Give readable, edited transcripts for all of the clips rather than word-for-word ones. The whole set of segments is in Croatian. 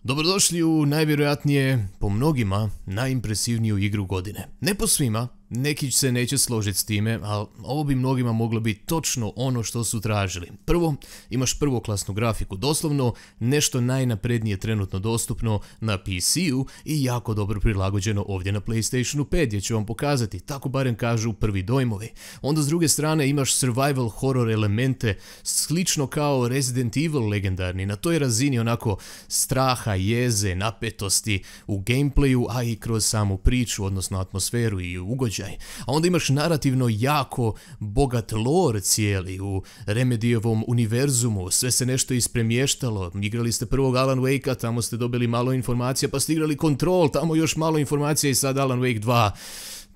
Dobrodošli u najvjerojatnije, po mnogima, najimpresivniju igru godine. Ne po svima, neki se neće složiti s time, ali ovo bi mnogima moglo biti točno ono što su tražili. Prvo, imaš prvoklasnu grafiku, doslovno nešto najnaprednije trenutno dostupno na PC-u i jako dobro prilagođeno ovdje na PlayStationu 5, gdje ću vam pokazati, tako barem kažu prvi dojmovi. Onda s druge strane imaš survival horror elemente, slično kao Resident Evil legendarni, na toj razini onako straha, jeze, napetosti u gameplayu, a i kroz samu priču, odnosno atmosferu i ugođaj. A onda imaš narativno jako bogat lore cijeli u Remediovom univerzumu, sve se nešto ispremještalo, igrali ste prvog Alan Wake-a, tamo ste dobili malo informacija, pa ste igrali Control, tamo još malo informacija i sad Alan Wake 2.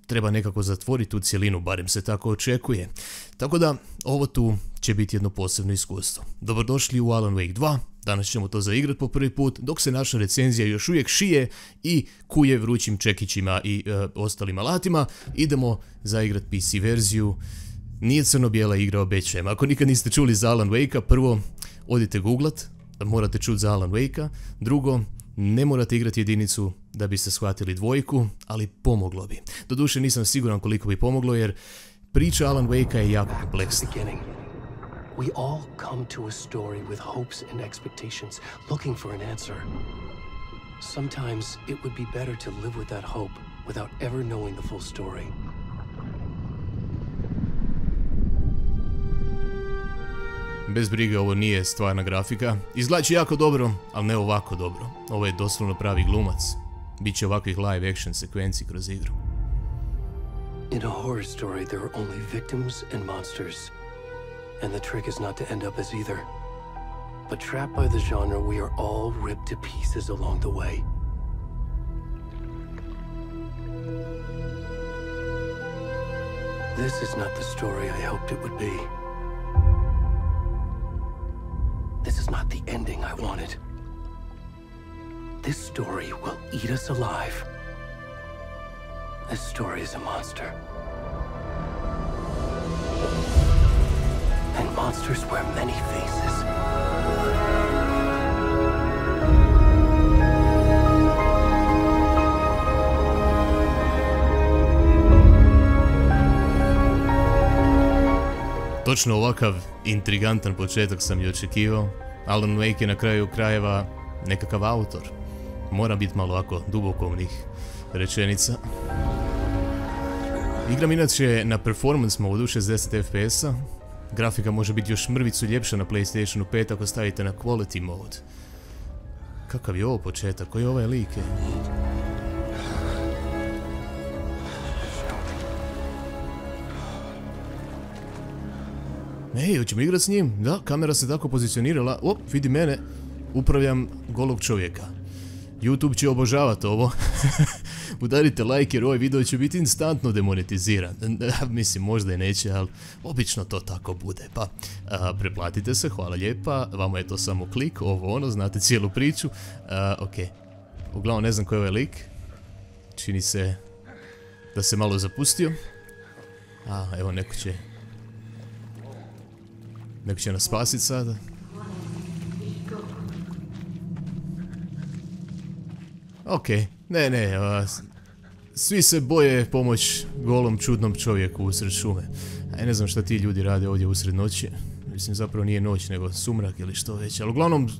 Treba nekako zatvoriti tu cijelinu, barem se tako očekuje. Tako da, ovo tu će biti jedno posebno iskustvo. Dobrodošli u Alan Wake 2, danas ćemo to zaigrati po prvi put, dok se naša recenzija još uvijek šije i kuje vrućim čekićima i ostalim alatima. Idemo zaigrati PC verziju. Nije crno-bijela igra, obećajem. Ako nikad niste čuli za Alan Wake-a, prvo, odite googlat, morate čuti za Alan Wake-a. Drugo, ne morate igrati jedinicu da biste shvatili dvojku, ali pomoglo bi. Doduše nisam siguran koliko bi pomoglo, jer priča Alan Wake-a je jako kompleksna. We all come to a story with hopes and expectations, looking for an answer. Sometimes it would be better to live with that hope without ever knowing the full story. Bez brige, ovo nije stvarna grafika. Izgledat će jako dobro, ali ne ovako dobro. Ovo je doslovno pravi glumac. Biće ovakvih live action sekvenci kroz igru. In a horror story there are only victims and monsters. And the trick is not to end up as either. But trapped by the genre, we are all ripped to pieces along the way. This is not the story I hoped it would be. This is not the ending I wanted. This story will eat us alive. This story is a monster. And monsters wear many faces. Točno ovakav intrigantan početak sam i očekivao. Alan Wake je na kraju krajeva nekakav autor. Mora biti malo ovako dubokovnih rečenica. Igram inače na performance modu 60 FPS-a. Grafika može biti još mrvicu ljepša na PlayStationu 5 ako stavite na quality mode. Kakav je ovo početak? Koji je ovaj lik? Ej, hoćemo igrati s njim? Da, kamera se tako pozicionirala. O, vidi mene. Upravljam golog čovjeka. YouTube će obožavati ovo. Udarite like jer ovaj video će biti instantno demonetiziran. Mislim, možda i neće, ali obično to tako bude. Pa, preplatite se, hvala lijepa. Vama je to samo klik, ovo ono, znate cijelu priču. Ok. Uglavnom ne znam koji je ovaj lik. Čini se da se malo zapustio. Evo neko će nas spasiti sada. Ok, ne, svi se boje pomoć golom čudnom čovjeku usred šume. Ne znam šta ti ljudi rade ovdje usred noći. Mislim, zapravo nije noć, nego sumrak ili što već. Ali uglavnom,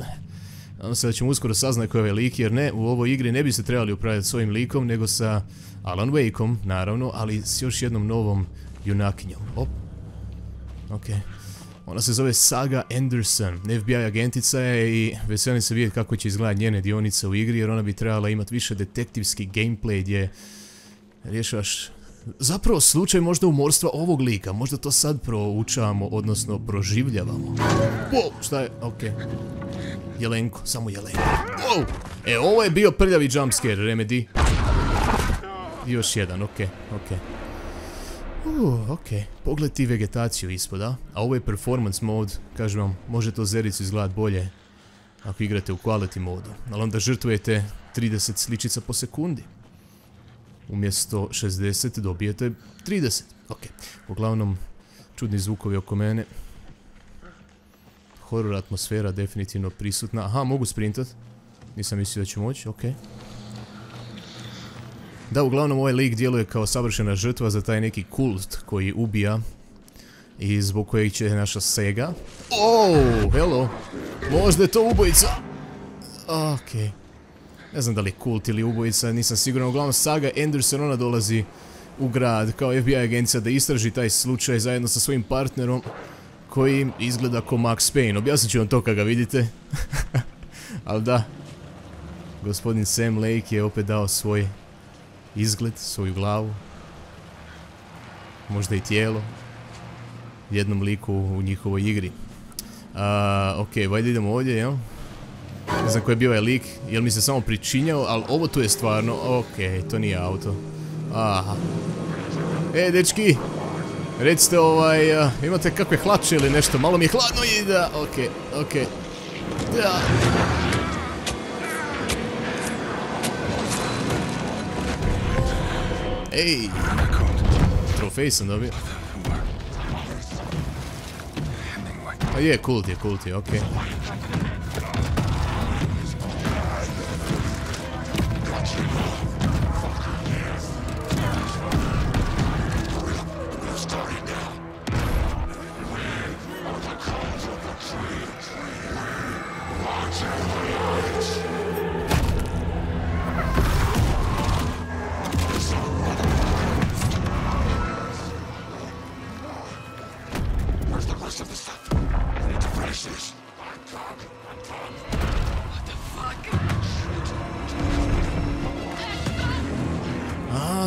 nadam se da ćemo uskoro saznati koji je ovaj lik, jer ne, u ovoj igri ne bi se trebali upravljati s ovim likom, nego sa Alan Wakeom, naravno, ali s još jednom novom junakinjom. Ok. Ona se zove Saga Anderson, FBI agentica je i veselim se vidjeti kako će izgledati njene dionice u igri, jer ona bi trebala imati više detektivski gameplay gdje rješavaš zapravo slučaj možda umorstva ovog lika, možda to sad proučavamo, odnosno proživljavamo. Wow, šta je? Ok. Jelenko, samo Jelenko. Wow! Ovo je bio prljavi jumpscare, Remedy. Još jedan, ok. Ok, pogled ti vegetaciju ispod, a ovo je performance mode, kažem vam, može to zericu izgledati bolje ako igrate u quality modu, ali onda žrtvujete 30 sličica po sekundi. Umjesto 60 dobijete 30, ok. Uglavnom, čudni zvukovi oko mene. Horror atmosfera definitivno prisutna. Aha, mogu sprintat. Nisam mislio da ću moći, okej. Da, uglavnom ovaj lik djeluje kao savršena žrtva za taj neki kult koji ubija i zbog kojeg će naša Sega... Oh, hello! Možda je to ubojica! Okej. Ne znam da li je kult ili ubojica, nisam siguran. Uglavnom Saga Anderson, ona dolazi u grad kao FBI agencija da istraži taj slučaj zajedno sa svojim partnerom koji izgleda kao Max Payne. Objasnit ću vam to kad ga vidite. Ali da, gospodin Sam Lake je opet dao svoj izgled, svoju glavu, možda i tijelo jednom liku u njihovoj igri. Ok, valjda idemo ovdje, jel? Ne znam koji je bio ovaj lik, jel mi se samo pričinjao, ali ovo tu je stvarno, ok, to nije auto. Aha. Dečki, recite imate kakve hlače ili nešto, malo mi je hladno i da, ok. Da. Ej, trofej sam dobio. A je, kult je, okej.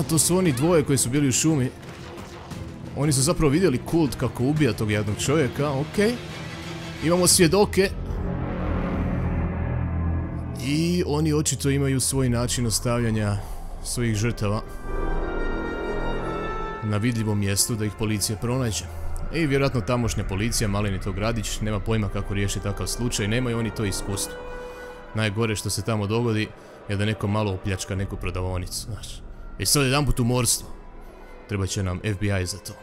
To su oni dvoje koji su bili u šumi. Oni su zapravo vidjeli kult kako ubija tog jednog čovjeka, okej. Imamo svjedoke. I oni očito imaju svoj način ostavljanja svojih žrtava na vidljivom mjestu da ih policija pronađe. I vjerojatno tamošnja policija, maleni to gradić, nema pojma kako riješiti takav slučaj, nemaju oni to iskustvo. Najgore što se tamo dogodi je da neko malo opljačka neku prodavaonicu, znaš. I sad jedanput umorstvo. Treba će nam FBI za to.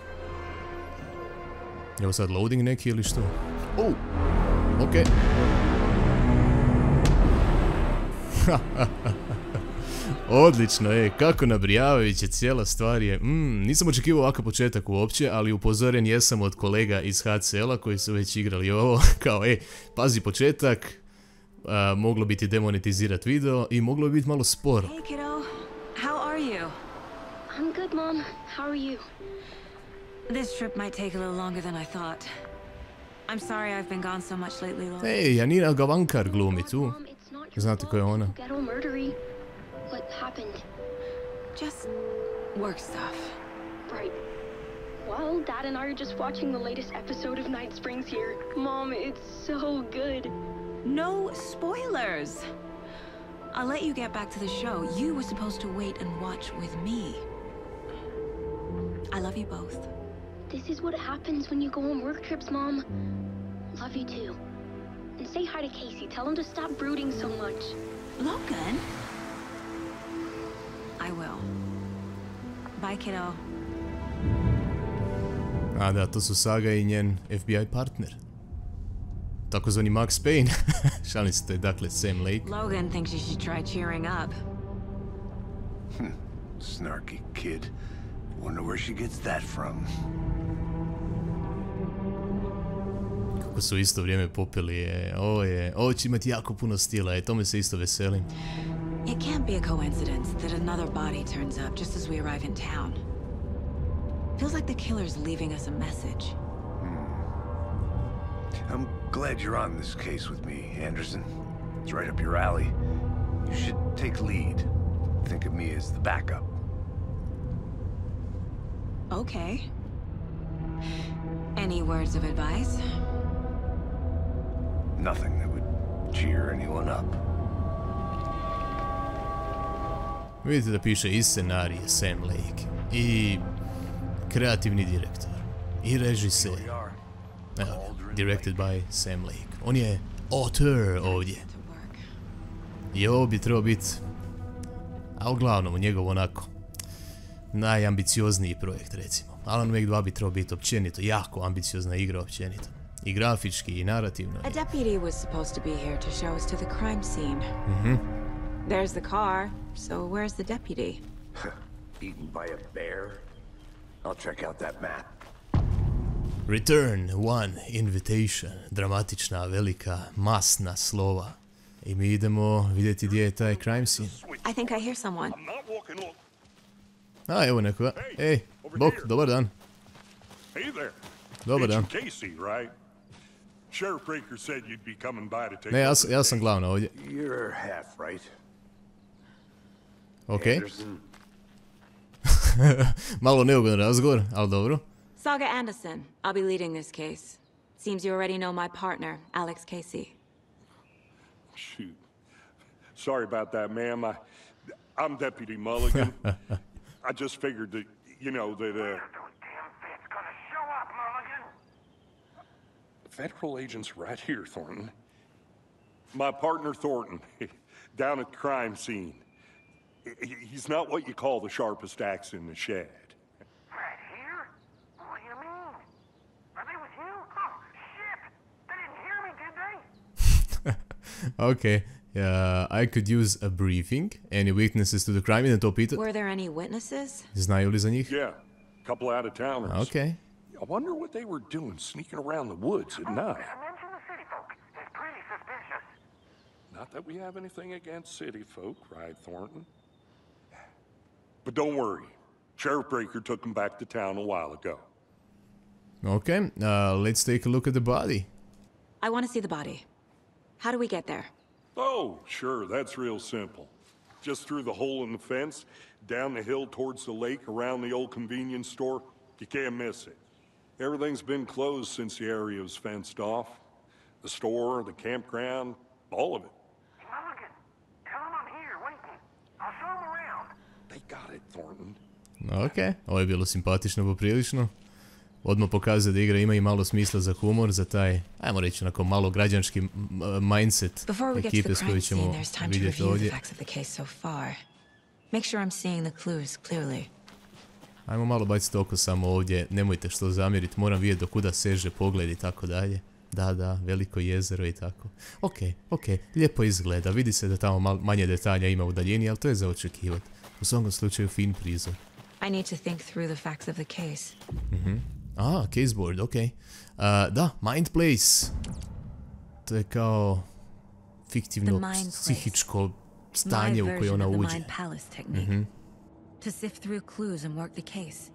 Je ovo sad loading neki ili što? Okej. Odlično, kako nabrijavajuće cijela stvar je. Nisam očekivao ovakav početak uopće, ali upozoren jesam od kolega iz HCL-a koji su već igrali ovo. Kao, pazi početak, moglo biti demonetizirat video i moglo bi biti malo sporo. I'm good, Mom. How are you? This trip might take a little longer than I thought. I'm sorry I've been gone so much lately, Logan. Janina Gavankar glumi tu. Znate ko je ona? What happened? Just work stuff. Right. Well, Dad and I are just watching the latest episode of Night Springs here. Mom, it's so good. No spoilers. I'll let you get back to the show. You were supposed to wait and watch with me. I love you both. This is what happens when you go on work trips, Mom. Love you too. And say hi to Casey. Tell him to stop brooding so much. Logan? I will. Bye, kiddo. A da, to su Saga i njen FBI partner. Takozvani Max Payne. Šalim se, to je dakle Sam Lake. Logan thinks you should try cheering up. Snarky kid. Wonder where she gets that from. Kako su isto vrijeme popili, ovo će imati jako puno stila, tome se isto veselim. It can't be a coincidence that another body turns up just as we arrive in town. Feels like the killer's leaving us a message. I'm glad you're on this case with me, Anderson. It's right up your alley. You should take lead. Think of me as the backup. Okay. Any words of advice? Nothing that would cheer anyone up. Vidite da piše i scenarije Sam Lake, i kreativni direktor, i režiser. Evo, directed by Sam Lake. On je auteur ovdje. I ovo bi trebao biti, a uglavnom njegov onako najambiciozniji projekt, recimo. Alan Wake 2 bi trebao biti općenito, jako ambiciozna igra općenito. I grafički, i narativno. A deputy was supposed to be here to show us to the crime scene. There's the car, so where's the deputy? Eaten by a bear? I'll check out that map. Return, one, invitation. Dramatična, velika, masna slova. I mi idemo vidjeti gdje je taj crime scene. I think I hear someone. A, evo nekoga. Ej, bok, dobar dan. Hey there. Dobar dan. Casey, right? Sheriff Breaker said you'd be coming by to take Ne, ja sam glavna ovdje. You're half right. Ok. Anderson. Malo neugodan razgovor, ali dobro. Saga Anderson. I'll be leading this case. Seems you already know my partner, Alex Casey. Shoot. Sorry about that, ma'am. I'm Deputy Mulligan. I just figured that, you know, that, Those damn feds gonna show up, Mulligan. federal agent's right here, Thornton. My partner, Thornton, down at the crime scene. He's not what you call the sharpest axe in the shed. Right here? What do you mean? Are they with you? Oh, shit! They didn't hear me, did they? Okay. I could use a briefing. Any witnesses to the crime? Idem to pitati. Were there any witnesses? Znaju li za njih? Yeah, a couple out-of-towners. Okay. I wonder what they were doing sneaking around the woods at night. Mention the city folk. It's pretty suspicious. Not that we have anything against city folk, right, Thornton? But don't worry. Sheriff Breaker took them back to town a while ago. Okay, let's take a look at the body. I want to see the body. How do we get there? Oh, sure, that's real simple. Just through the hole in the fence, down the hill towards the lake, around the old convenience store. You can't miss it. Everything's been closed since the area was fenced off. The store, the campground, all of it. Mulligan, tell them I'm here waiting. I'll show them around. They got it, Thornton. Ok, ovo je bilo simpatično poprilično. Odmah pokazuje da igra ima i malo smisla za humor, za taj, ajmo reći, onako malo građanski mindset ekipe s koju ćemo vidjeti ovdje. Ajmo malo baciti oko samo ovdje, nemojte što zamjeriti, moram vidjeti do kuda seže pogled i tako dalje. Da, veliko jezero i tako. Ok, lijepo izgleda, vidi se da tamo manje detalja ima u daljini, ali to je za očekivati. U svakom slučaju fin prizor. I need to think through the facts of the case. Caseboard, ok. Da, Mind Place. To je kao fiktivno psihičko stanje u koje ona uđe. To sift through clues and work the case.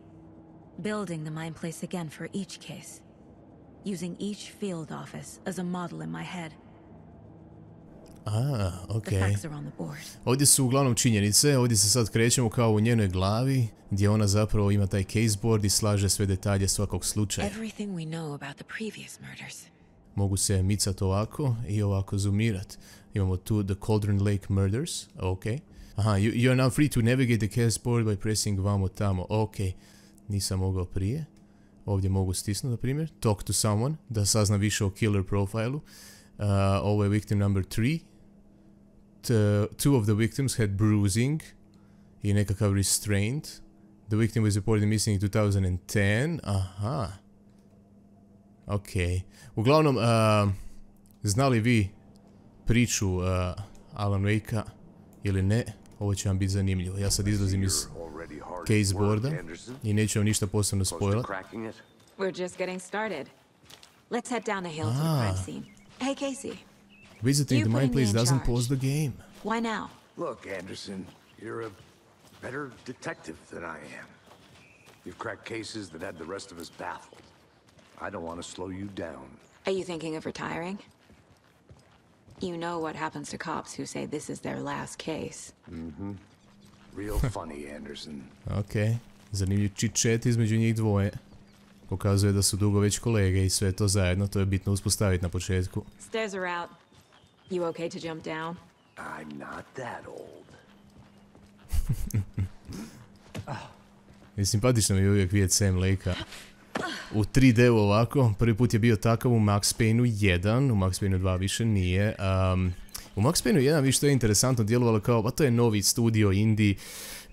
Building the Mind Place again for each case. Using each field office as a model in my head. Ok. The facts are on the board. Ovdje su uglavnom činjenice, ovdje se sad krećemo kao u njenoj glavi, gdje ona zapravo ima taj caseboard i slaže sve detalje svakog slučaja. Everything we know about the previous murders. Mogu se micat ovako i ovako zoomirat. Imamo tu The Cauldron Lake Murders, ok. You are now free to navigate the caseboard by pressing vamo tamo, ok. Nisam mogao prije. Ovdje mogu stisnuti, na primjer. Talk to someone, da sazna više o killer profilu. Ovo je victim number 3. Two of the victims had bruising i nekakav restraint. The victim was reported missing in 2010. Aha. Ok. Uglavnom, znali vi priču Alan Wakea ili ne? Ovo će vam biti zanimljivo. Ja sad izlazim iz caseboarda i neću vam ništa posebno spoilat. We're just getting started. Let's head down the hill to the crime scene. Hey, Casey. Visiting the Mind Place doesn't pause the game. Why now? Look, Anderson, you're a better detective than I am. You've cracked cases that had the rest of us baffled. I don't want to slow you down. Are you thinking of retiring? You know what happens to cops who say this is their last case. Real funny, Anderson. Ok, zanimljiv chit-chat između njih dvoje. Pokazuje da su dugo već kolege i sve to zajedno, to je bitno uspostaviti na početku. Stairs are out. You okay to jump down? I'm not that old. I simpatično mi je uvijek vidjeti Sam Lakea u 3D-u ovako. Prvi put je bio takav u Max Payne-u 1, u Max Payne-u 2 više nije. U Max Payne 1 vi što je interesantno djelovalo kao, pa to je novi studio indie,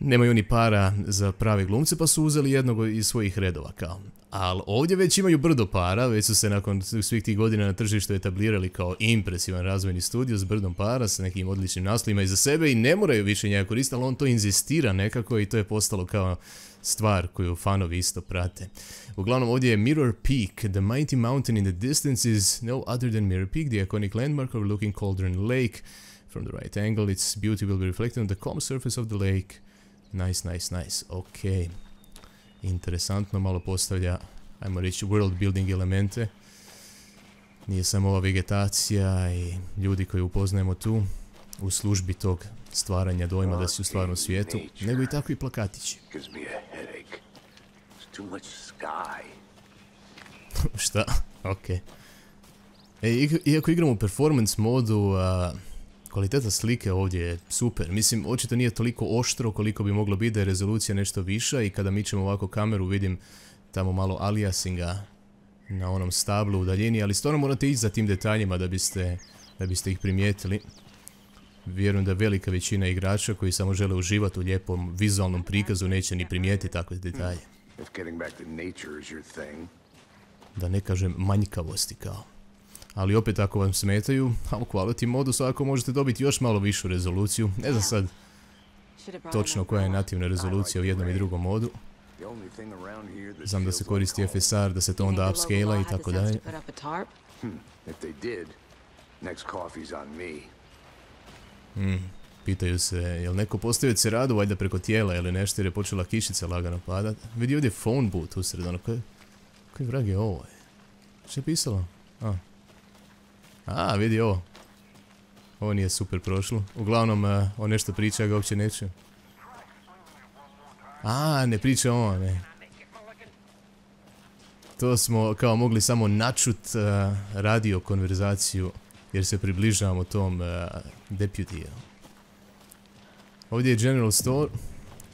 nemaju oni para za prave glumce pa su uzeli jednog iz svojih redova kao. Ali ovdje već imaju brdo para, već su se nakon svih tih godina na tržištu etablirali kao impresivan razvojni studio s brdom para, sa nekim odličnim naslovima iza sebe i ne moraju više njega koristiti, ali on to inzistira nekako i to je postalo kao stvar koju fanovi isto prate. Uglavnom ovdje je Mirror Peak, the mighty mountain in the distance is no other than Mirror Peak, the iconic landmark overlooking Cauldron Lake. From the right angle, its beauty will be reflected on the calm surface of the lake. Nice, nice, nice. Ok. Interesantno, malo postavlja, ajmo reći, world building elemente. Nije samo ova vegetacija i ljudi koji upoznajemo tu u službi tog stvaranja dojma da si u stvarnom svijetu, nego i takvi plakatići. Šta? Ok. Iako igram u performance modu, kvaliteta slike ovdje je super. Mislim, očito nije toliko oštro koliko bi moglo biti da je rezolucija nešto viša i kada mičem ovako kameru vidim tamo malo aliasinga na onom stablu u daljini, ali stvarno morate ići za tim detaljima da biste ih primijetili. Vjerujem da velika većina igrača koji samo žele uživati u lijepom vizualnom prikazu neće ni primijetiti takve detalje. Da ne kažem manjkavosti kao. Ali opet ako vam smetaju, a u quality modu svakako možete dobiti još malo višu rezoluciju. Ne znam sad točno koja je nativna rezolucija u jednom i drugom modu. Znam da se koristi FSR, da se to onda upscale-a i tako dalje. Pitaju se, jel neko postavio ceradu valjda preko tijela ili nešto jer je počela kišica lagano padat. Vidi ovdje phone booth usred, ono koji vrag je ovo? Što je pisalo? Vidi ovo. Ovo nije super prošlo. Uglavnom, on nešto priča, ja ga uopće neću. Ne priča on, ne. To smo kao mogli samo načut radio konverzaciju jer se približavamo tom deputy. Ovdje je General Store,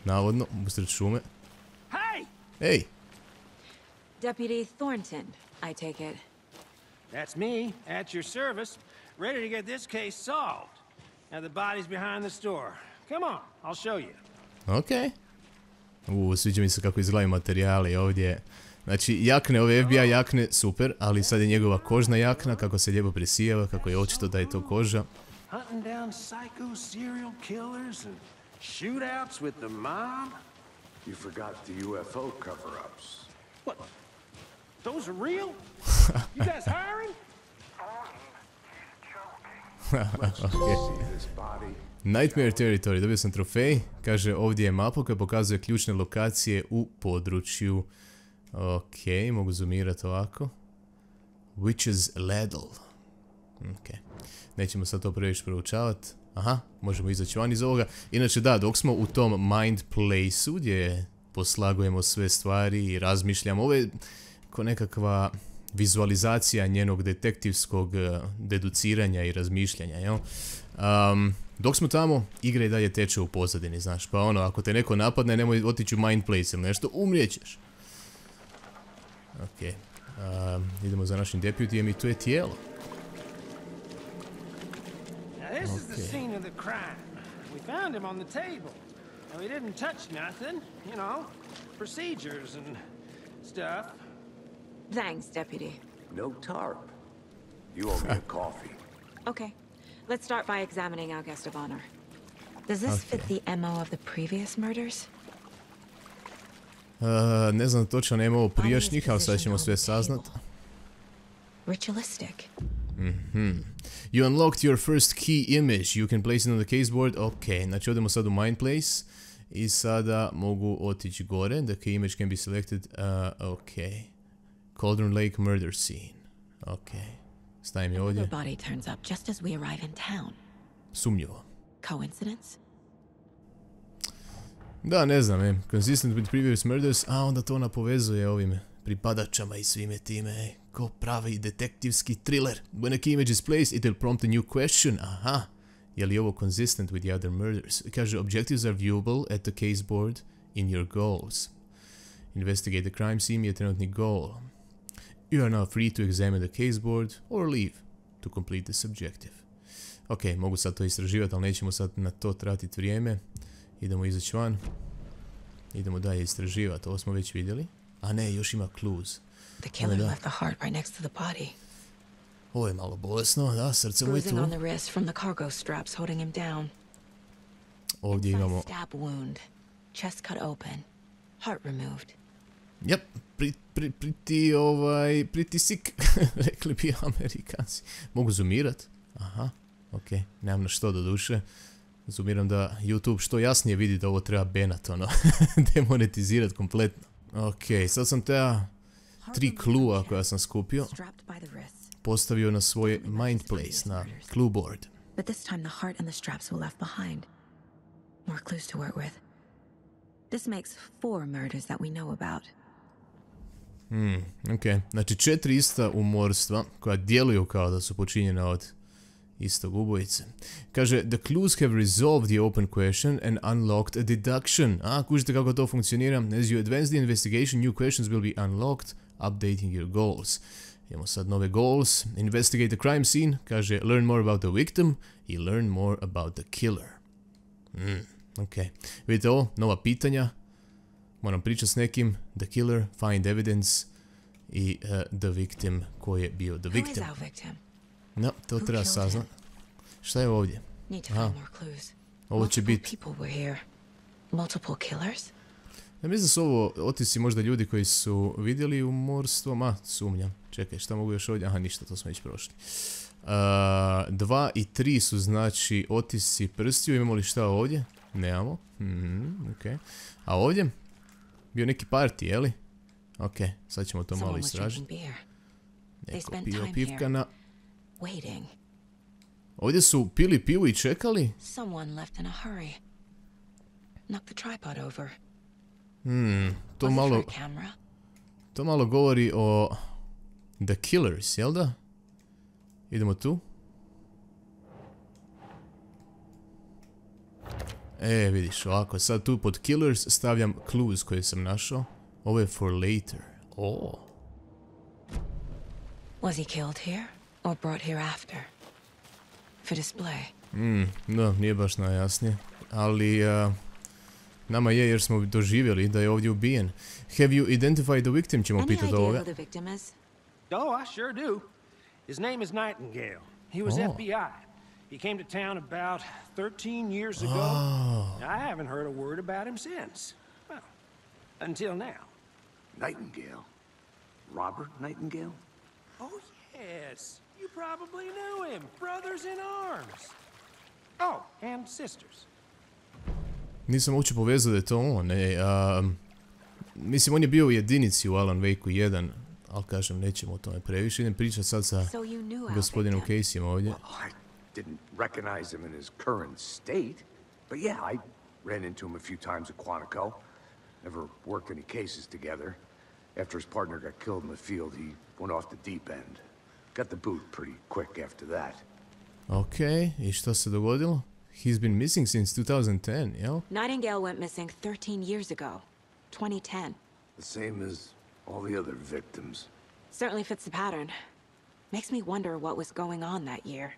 navodno, usred šume. Hey! Deputy Thornton, I take it. That's me, at your service, ready to get this case solved. Now the body's behind the store. Come on, I'll show you. Ok. Sviđa mi se kako izgledaju materijali ovdje. Znači, jakne, ove FBI jakne, super, ali sad je njegova kožna jakna, kako se lijepo presijava, kako je očito da je to koža. Hunting down psycho serial killers and shootouts with the mob? You forgot the UFO cover-ups. What? Those are real? You guys hiring? Nightmare Territory, dobio sam trofej. Kaže ovdje je mapa koja pokazuje ključne lokacije u području. Ok, mogu zoomirati ovako. Witch's Ladle. Ok, nećemo sad to previše proučavati. Aha, možemo izaći van iz ovoga. Inače da, dok smo u tom mind place-u gdje poslagujemo sve stvari i razmišljamo, ovo je ko nekakva vizualizacija njenog detektivskog deduciranja i razmišljanja, jel? Dok smo tamo, igra i dalje teče u pozadini, znaš, pa ono, ako te neko napadne, nemoj otići u mind place ili nešto, umrijećeš. Ok, idemo za našim deputijem i tu je tijelo. This is the scene of the crime. We found him on the table. And we didn't touch nothing, you know, procedures and stuff. Thanks, Deputy. No tarp. You owe me a coffee. Okay, let's start by examining our guest of honor. Does this fit the MO of the previous murders? Ne znam točno MO prijašnjih, ali sad ćemo sve saznat. Ritualistic. You unlocked your first key image. You can place it on the caseboard. Ok, znači odemo sad u mind place. I sada mogu otići gore. The key image can be selected. Ok. Cauldron Lake murder scene. Ok. Stavim je ovdje. The body turns up just as we arrive in town. Sumnjivo. Coincidence? Da, ne znam, consistent with previous murders, a onda to ona povezuje ovim pripadačama i svime time, ko pravi detektivski thriller. When a key image is placed, it will prompt a new question. Aha, je li ovo consistent with the other murders? Kaže, objectives are viewable at the caseboard in your goals. Investigate the crime scene je trenutni goal. You are now free to examine the caseboard or leave to complete this objective. Ok, mogu sad to istraživati, ali nećemo sad na to tratiti vrijeme. Idemo izaći van. Idemo dalje istraživati, ovo smo već vidjeli. A ne, još ima clues. The killer left the heart right next to the body. Ovo je malo bolesno, da, srce mu je tu. Bruising on the wrist from the cargo straps holding him down. Ovdje imamo... Stab wound. Chest cut open. Heart removed. Jep, pretty sick, rekli bi Amerikanci. Mogu zoomirat? Aha, ok, nemam na što do duše. Zoomiram da YouTube što jasnije vidi da ovo treba banat, ono, demonetizirat kompletno. Ok, sad sam ta 3 clue-a koja sam skupio postavio na svoje mind place, na clue board. But this time the heart and the straps were left behind. More clues to work with. This makes 4 murders that we know about. Ok, znači 4 ista umorstva koja djeluju kao da su počinjena od istog ubojice. Kaže, the clues have resolved the open question and unlocked a deduction. Kužite kako to funkcionira? As you advance the investigation, new questions will be unlocked, updating your goals. Imamo sad nove goals. Investigate the crime scene. Kaže, learn more about the victim i learn more about the killer. Ok, vidite ovo, nova pitanja. Moram pričati s nekim. The killer, find evidence i the victim, ko je bio the victim. No, to treba saznat. Šta je ovdje? Aha. Ovo će biti... Ja mislim da su ovo otisci možda ljudi koji su vidjeli umorstvo. Sumnjam. Čekaj, šta mogu još ovdje? Aha, ništa, to smo već prošli. 2 i 3 su znači otisci prstiju. Imamo li šta ovdje? Nemamo. Ok. A ovdje? Bio neki party, jeli? Ok, sad ćemo to malo istražiti. Neko pio pivkana. Ovdje su pili pivu i čekali? To malo govori o The Killers, jel da? Idemo tu. Vidiš, ovako, sad tu pod Killers stavljam clues koje sam našao. Ovo je for later. Was he killed here or brought here after? For display. Da, nije baš najjasnije. Ali nama je jer smo doživjeli da je ovdje ubijen. Have you identified the victim? Ćemo pitati ovoga. Oh, I sure do. His name is Nightingale. He was FBI. He came to town about 13 years ago. I haven't heard a word about him since. Well, until now. Nightingale? Robert Nightingale? Oh, yes. You probably knew him. Brothers in arms. Oh, and sisters. Nisam uopće povezao da je to on. Mislim, on je bio u jedinici u Alan Wake-u 1, ali kažem, nećemo o tome previše. Idem pričati sad sa gospodinom Caseyem ovdje. Well, I didn't recognize him in his current state, but yeah, I ran into him a few times at Quantico. Never worked any cases together. After his partner got killed in the field, he went off the deep end. Got the boot pretty quick after that. Ok, i što se dogodilo? He's been missing since 2010, jel? Nightingale went missing 13 years ago. 2010. The same as all the other victims. Certainly fits the pattern. Makes me wonder what was going on that year.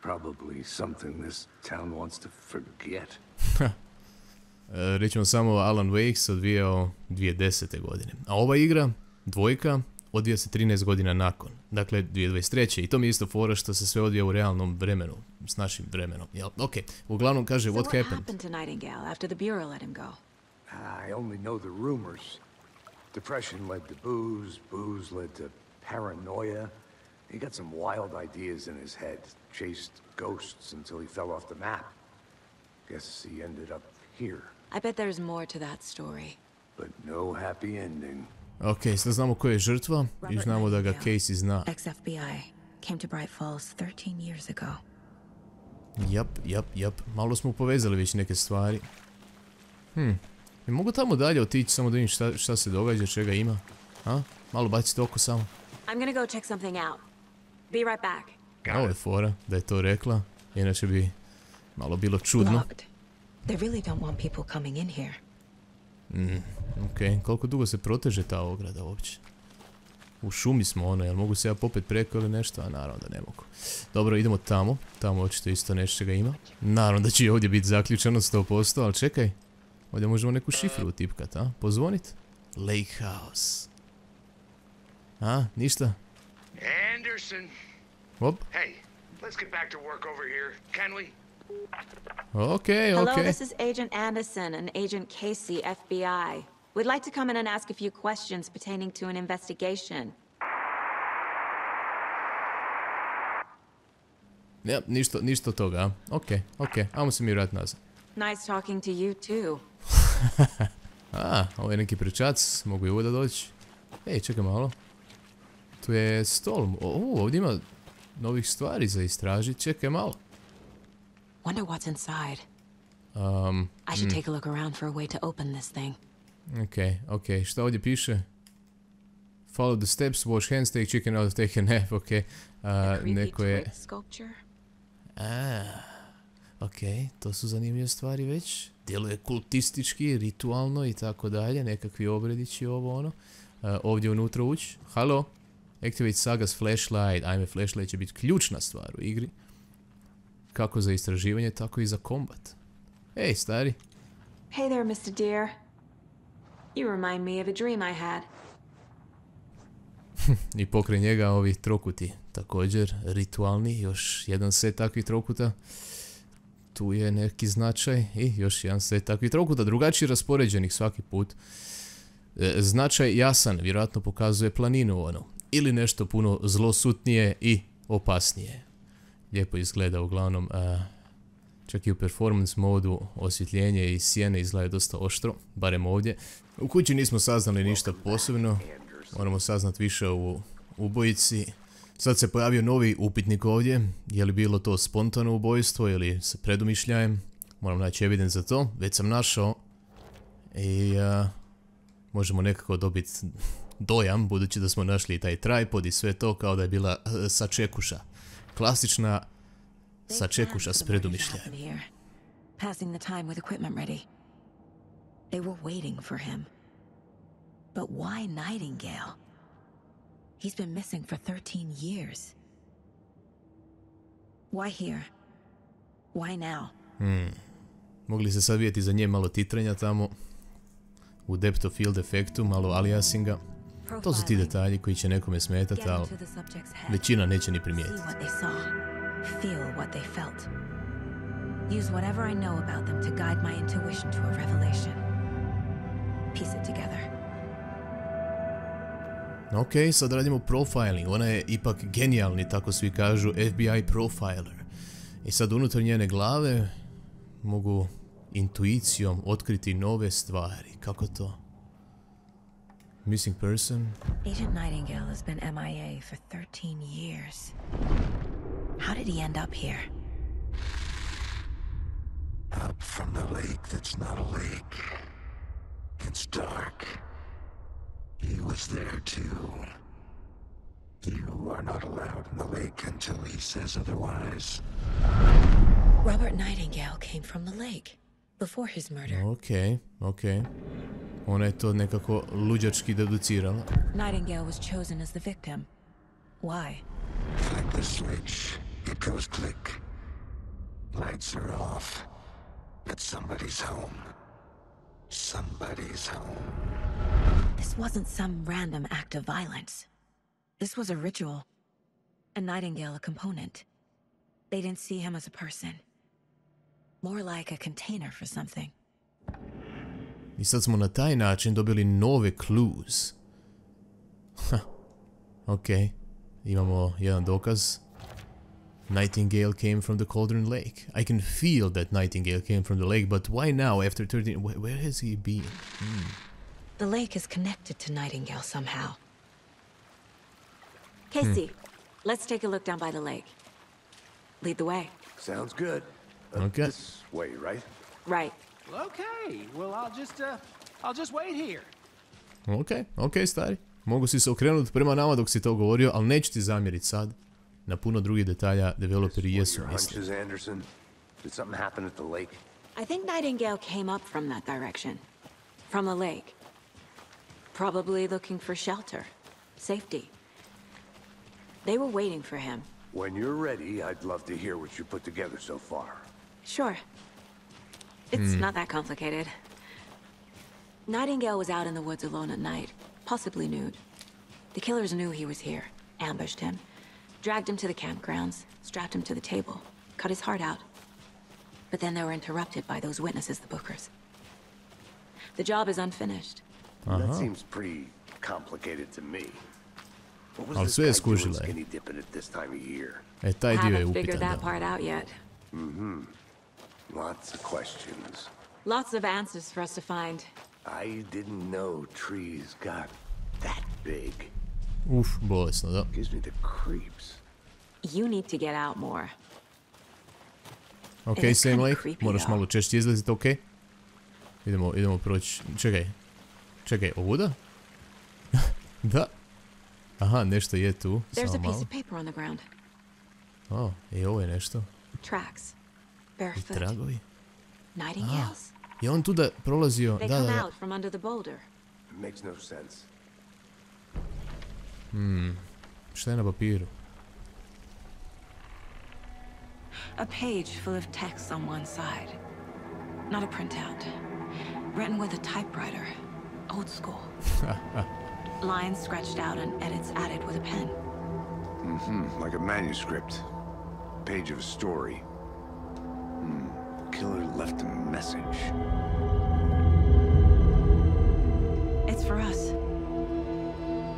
Probably something this town wants to forget. Rećemo samo Alan Wake se odvijao 2010. godine. A ova igra, dvojka, odvija se 13 godina nakon. Dakle, 2023. I to mi je isto fora što se sve odvija u realnom vremenu. S našim vremenom. Ok, uglavnom kaže, what happened to Nightingale after the Bureau let him go? I only know the rumors. Depression led to booze, booze led to paranoia. He got some wild ideas in his head, chased ghosts until he fell off the map. Guess he ended up here. I bet there's more to that story. But no happy ending. Ok, sad znamo ko je žrtva i znamo da ga Casey zna. Ex-FBI came to Bright Falls 13 years ago. Jap. Malo smo povezali već neke stvari. I mogu tamo dalje otići samo da vidim šta se događa, čega ima. Malo baciti oko samo. I'm gonna go check something out. Be right back. Ovo je fora da je to rekla, inače bi malo bilo čudno. They really don't want people coming in here. Ok, koliko dugo se proteže ta ograda uopće? U šumi smo, ono, jel mogu se ja popet preko ili nešto? A naravno da ne mogu. Dobro, idemo tamo. Tamo očito isto nečega ima. Naravno da će i ovdje biti zaključeno 100%, ali čekaj. Ovdje možemo neku šifru utipkat, a? Pozvonit? Lake House. A, ništa? Anderson. Hop. Hey, let's get back to work over here, can we? Okay. Hello, this is Agent Anderson and Agent Casey, FBI. We'd like to come in and ask a few questions pertaining to an investigation. Ja, ništa od toga, a? Okej, ajmo se mi vratiti nazad. Nice talking to you too. Ovo je neki prečac, mogu i ovdje doći. Ej, čekaj malo. Tu je stol. Ovdje ima novih stvari za istražiti. Čekaj malo. Wonder what's inside. I should take a look around for a way to open this thing. Okej. Šta ovdje piše? Follow the steps, wash hands, take chicken out, take a nap. Okej. Neko je... Okej, to su zanimljive stvari već. Djeluje kultistički, ritualno i tako dalje. Nekakvi obredići, ovo ono. Ovdje unutra ući. Halo? Activate Saga's flashlight. Ajme, flashlight će biti ključna stvar u igri. Kako za istraživanje, tako i za kombat. Ej, stari. Hey there, Mr. Deer. You remind me of a dream I had. I pokraj njega ovi trokuti. Također, ritualni. Još jedan set takvih trokuta. Tu je neki značaj. I još jedan set takvih trokuta. Drugačije raspoređenih svaki put. Značaj jasan. Vjerojatno pokazuje planinu ono. Ili nešto puno zlosutnije i opasnije. Lijepo izgleda uglavnom. Čak i u performance modu osvjetljenje i sjene izgledaju dosta oštro. Barem ovdje. U kući nismo saznali ništa posebno. Moramo saznat više u ubojici. Sad se pojavio novi upitnik ovdje. Je li bilo to spontano ubojstvo ili sa predumišljajem? Moram naći evident za to. Već sam našao. I možemo nekako dobiti dojam, budući da smo našli i taj tripod i sve to kao da je bila sačekuša. Klasična sačekuša s predumišljajem. Passing the time with equipment ready. They were waiting for him. But why Nightingale? He's been missing for 13 years. Why here? Why now? Mogli se sad vidjeti za nje malo titranja tamo. U depth of field efektu, malo aliasinga. To su ti detalji koji će nekome smetati, ali većina neće ni primijetiti. Feel what they felt. Use whatever I know about them to guide my intuition to a revelation. Piece it together. Ok, sad radimo profiling. Ona je ipak genijalni, tako svi kažu, FBI profiler. I sad unutar njene glave mogu intuicijom otkriti nove stvari. Kako to? Missing person? Agent Nightingale has been MIA for 13 years. How did he end up here? Up from the lake that's not a lake. It's dark. He was there too. You are not allowed in the lake until he says otherwise. Robert Nightingale came from the lake before his murder. Ok. Ona je to nekako luđački deducirala. Nightingale was chosen as the victim. Why? Like the switch, it goes click. Lights are off. But somebody's home. Somebody's home. This wasn't some random act of violence. This was a ritual. A Nightingale a component. They didn't see him as a person. More like a container for something. I sad smo na taj način dobili nove clues. Ok. Imamo jedan dokaz. Nightingale came from the Cauldron Lake. I can feel that Nightingale came from the lake, but why now after 13... Where has he been? The lake is connected to Nightingale somehow. Casey, let's take a look down by the lake. Lead the way. Sounds good. Okay. This way, right? Right. Okay, well, I'll just wait here. Ok, stari. Mogu si se okrenuti prema nama dok si to govorio, ali neću ti zamjeriti sad. Na puno drugih detalja developeri jesu misli. Anderson? Did something happen at the lake? I think Nightingale came up from that direction. From the lake. Probably looking for shelter. Safety. They were waiting for him. When you're ready, I'd love to hear what you put together so far. Sure. It's not that complicated. Nightingale was out in the woods alone at night, possibly nude. The killers knew he was here, ambushed him, dragged him to the campgrounds, strapped him to the table, cut his heart out. But then they were interrupted by those witnesses, the Bookers. The job is unfinished. That seems pretty complicated to me. What was Ali this sve je guy doing skužila je. skinny dipping at this time of year? Taj dio je Haven't figured upitan, that da. part out yet. Lots of questions. Lots of answers for us to find. I didn't know trees got that big. Uf, bolesno, da. Gives me the creeps. You need to get out more. Ok, It is same kinda like. creepy, Moraš though. malo češće izlaziti, ok. Idemo proći. Čekaj, ovuda? Da. Aha, nešto je tu. There's a Samo piece malo. of paper on the ground. O, i ovo je nešto. Tracks. I Barefoot. tragovi. Nightingales. Je on tu da prolazio? They Da, come da. out from under the boulder. Makes no sense. Šta je na papiru? A page full of text on one side. Not a printout. Written with a typewriter. Old school. Lines scratched out and edits added with a pen. Like a manuscript. Page of a story. Killer left a message. It's for us.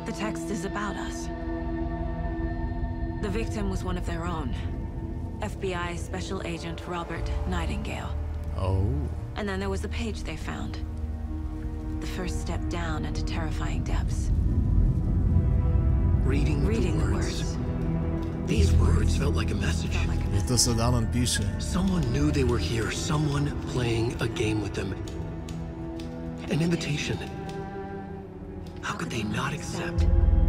The text is about us. The victim was one of their own. FBI Special Agent Robert Nightingale. Oh. And then there was the page they found. The first step down into terrifying depths. Reading the words. These words felt like a message. Felt like a Je to sad Alan piše. Someone knew they were here, someone playing a game with them. An invitation. How could they not accept,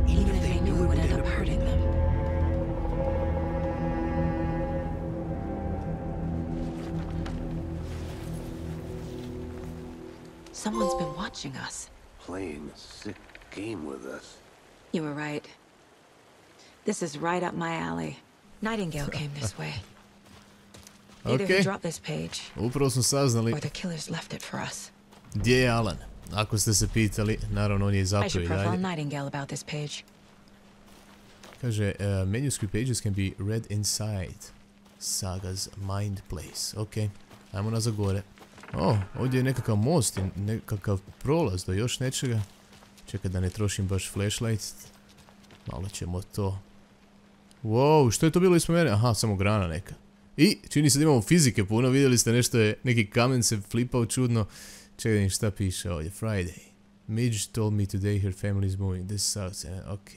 even if they knew it would end up hurting them. Someone's been watching us. Playing a sick game with us. You were right. This is right up my alley. Nightingale came this way. Either he Ok. dropped this page, Upravo smo saznali or the killers left it for us. gdje je Alan. Ako ste se pitali, naravno on je I zapeo should i profile dalje. Nightingale about this page. Kaže, manuscript pages can be read inside Saga's mind place. Ok, ajmo nazad gore. O, ovdje je nekakav most i nekakav prolaz do još nečega. Čekaj da ne trošim baš flashlight. Malo ćemo to. Wow, što je to bilo ispod mene? Aha, samo grana neka. I čini se da imamo fizike puno, vidjeli ste nešto je, neki kamen se flipao čudno. Čekaj šta piše ovdje, Friday. Midge told me today her family is moving this south. Ok.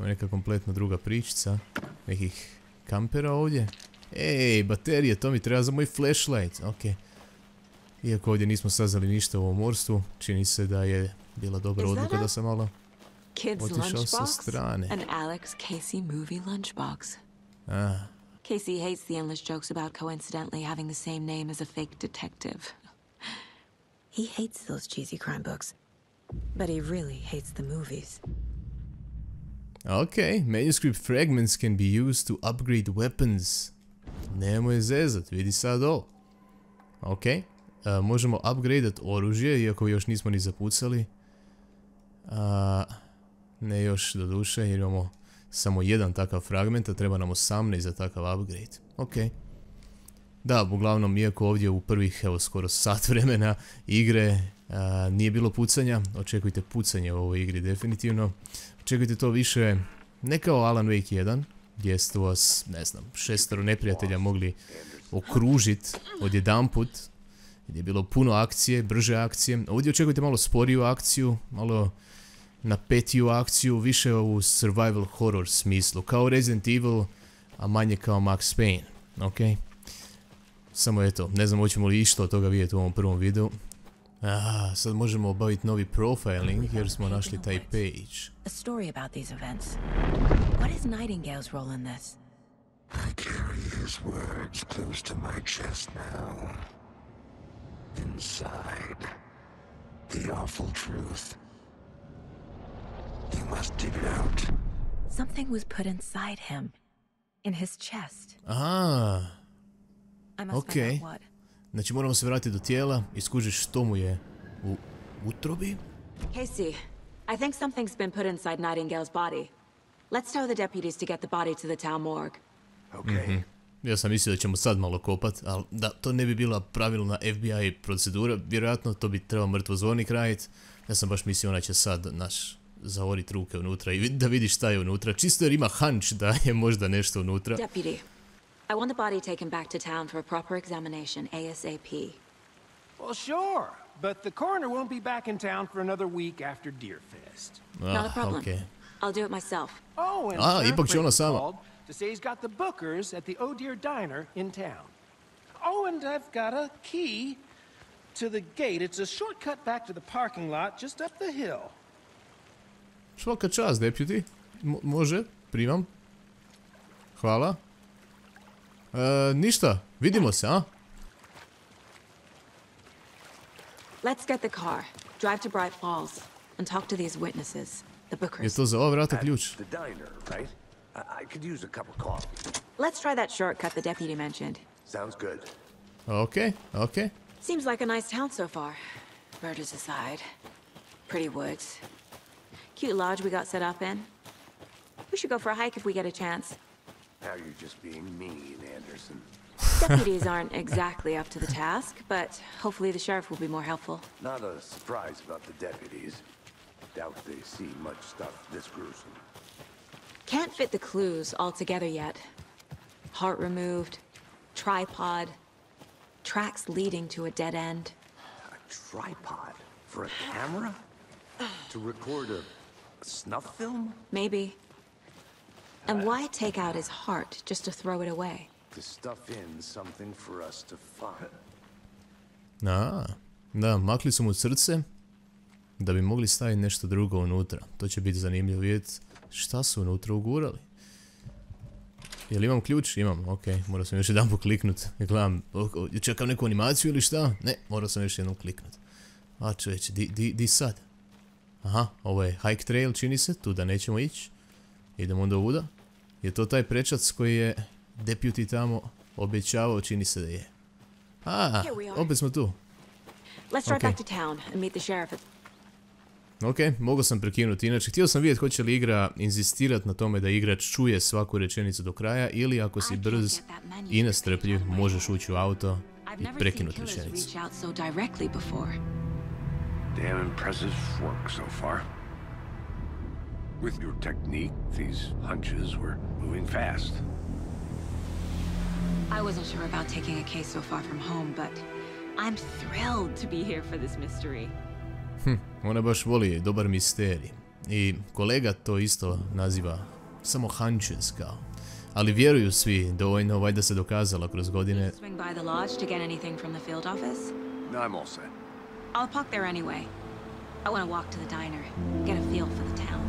Neka kompletno druga pričica. Nekih kampera ovdje. Ej, baterije, to mi treba za moj flashlight. Ok. Iako ovdje nismo saznali ništa o morstvu, čini se da je bila dobra odluka da sam malo Kid's otišao sa lunchbox? strane. An Alex Casey movie lunchbox. Ah, Casey hates the endless jokes about coincidentally having the same name as a fake detective. He hates those cheesy crime books, but he really hates the movies. ok, manuscript fragments can be used to upgrade weapons. Nemoj zezat, vidi sad ovo. Ok, možemo upgradeat oružje, iako još nismo ni zapucali. Ne još do duše, jer imamo samo jedan takav fragment, a treba nam 18 za takav upgrade. Ok. Da, uglavnom, iako ovdje u prvih, evo, skoro sat vremena igre nije bilo pucanja, očekujte pucanje u ovoj igri definitivno. Očekujte to više, ne kao Alan Wake 1, gdje ste vas, ne znam, 6 neprijatelja mogli okružiti odjedanput, gdje je bilo puno akcije, brže akcije. Ovdje očekujte malo sporiju akciju, malo napetiju akciju, više u survival horror smislu, kao Resident Evil, a manje kao Max Payne, ok? Samo eto, ne znam hoćemo li išta od toga vidjeti u ovom prvom videu. Sad možemo obaviti novi profiling jer smo našli taj page. A story about these events. What is Nightingale's role in this? I carry his words close to my chest now. Inside, the awful truth. must dig it out. Something was put inside him. In his chest. Aha, I must okej. find out what. Znači moramo se vratiti do tijela i skužiš što mu je u utrobi. Casey, I think something's been put inside Nightingale's body. Let's tell the deputies to get the body to the town morgue. Okay. Ja sam mislio da ćemo sad malo kopat, ali da, to ne bi bila pravilna FBI procedura, vjerojatno to bi trebao mrtvozvornik radit. Ja sam baš mislio ona će sad, zaorit ruke unutra i da vidi šta je unutra, čisto jer ima hunch da je možda nešto unutra. Deputy, I want the body taken back to town for a proper examination, ASAP. Well, sure, but the coroner won't be back in town for another week after Deerfest. Not a problem. Okay. I'll do it myself. Oh, and ipak će Sheriff ona sama. called to say he's got the bookers at the Oh Dear Diner in town. Oh, and I've got a key to the gate. It's a shortcut back to the parking lot just up the hill. Svaka čast, deputy. Može, primam. Hvala. Ništa, vidimo se, a? Let's get the car, drive to Bright Falls, and talk to these witnesses, the Je bookers. to za ova vrata ključ? The diner, right? I could use a cup of coffee. Let's try that shortcut the deputy mentioned. Sounds good. Okay. Seems like a nice town so far. Murders aside. Pretty woods. Cute lodge we got set up in. We should go for a hike if we get a chance. Now you're just being mean, Anderson. Deputies aren't exactly up to the task, but hopefully the sheriff will be more helpful. Not a surprise about the deputies. Doubt they see much stuff this gruesome. Can't fit the clues all together yet. Heart removed, tripod, tracks leading to a dead end. A tripod? For a camera? To record a snuff film? Maybe. And why take out his heart just to throw it away? To stuff in something for us to find. Da, makli su mu srce da bi mogli staviti nešto drugo unutra. To će biti zanimljivo vidjeti šta su unutra ugurali. Jel imam ključ? Imam, ok. Morao sam još jedan pokliknut. Gledam, čekam neku animaciju ili šta? Ne, morao sam još jednom kliknut. A čovječe, di sad? Aha, ovo je hike trail, čini se, tu da nećemo ići. Idemo onda ovuda. Je to taj prečac koji je deputy tamo obećavao, čini se da je. Opet smo tu. Let's drive back to town and meet the sheriff. Ok, mogao sam prekinuti. Inače, htio sam vidjeti hoće li igra inzistirati na tome da igrač čuje svaku rečenicu do kraja ili ako si brz i nestrpljiv, možeš ući u auto i prekinuti rečenicu. Damn impressive work so far. With your technique, these hunches were moving fast. I wasn't sure about taking a case so far from home, but I'm thrilled to be here for this mystery. Ona baš voli dobar misterij. I kolega to isto naziva samo hunches kao. Ali vjeruju svi dovoljno, valjda se dokazala kroz godine. Swing by the lodge to get anything from the field office? No, I'm all set. I'll park there anyway. I want to walk to the diner, get a feel for the town.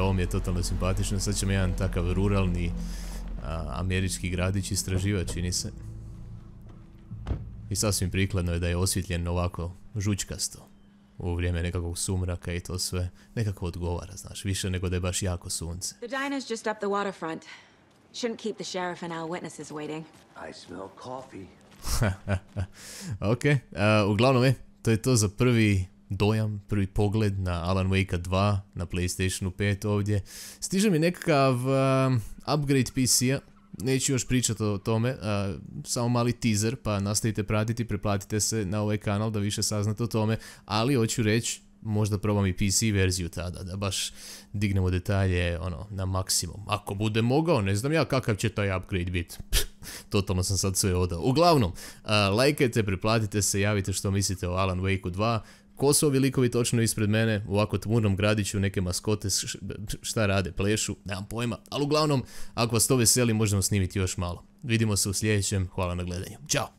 Ovo mi je totalno simpatično. Sad ćemo jedan takav ruralni američki gradić istraživač, čini se. I sasvim prikladno je da je osvjetljen ovako žučkasto u vrijeme nekakvog sumraka i to sve nekako odgovara, znaš, više nego da je baš jako sunce. The diner's just up the waterfront. Shouldn't keep the sheriff and our witnesses waiting. I smell coffee. Ok, uglavnom to je to za prvi dojam, prvi pogled na Alan Wake 2 na PlayStationu 5 ovdje. Stiže mi nekakav upgrade PC-a. Neću još pričati o tome, samo mali teaser, pa nastavite pratiti, preplatite se na ovaj kanal da više saznate o tome, ali hoću reći, možda probam i PC verziju tada, da baš dignemo detalje na maksimum. Ako bude mogao, ne znam ja kakav će taj upgrade biti. Totalno sam sad sve odao. Uglavnom, lajkajte, preplatite se, javite što mislite o Alan Wake 2. Ko su ovi likovi točno ispred mene, u ovako tmurnom gradiću, neke maskote, šta rade, plešu, nemam pojma. Ali uglavnom, ako vas to veseli, možemo snimiti još malo. Vidimo se u sljedećem, hvala na gledanju. Ćao!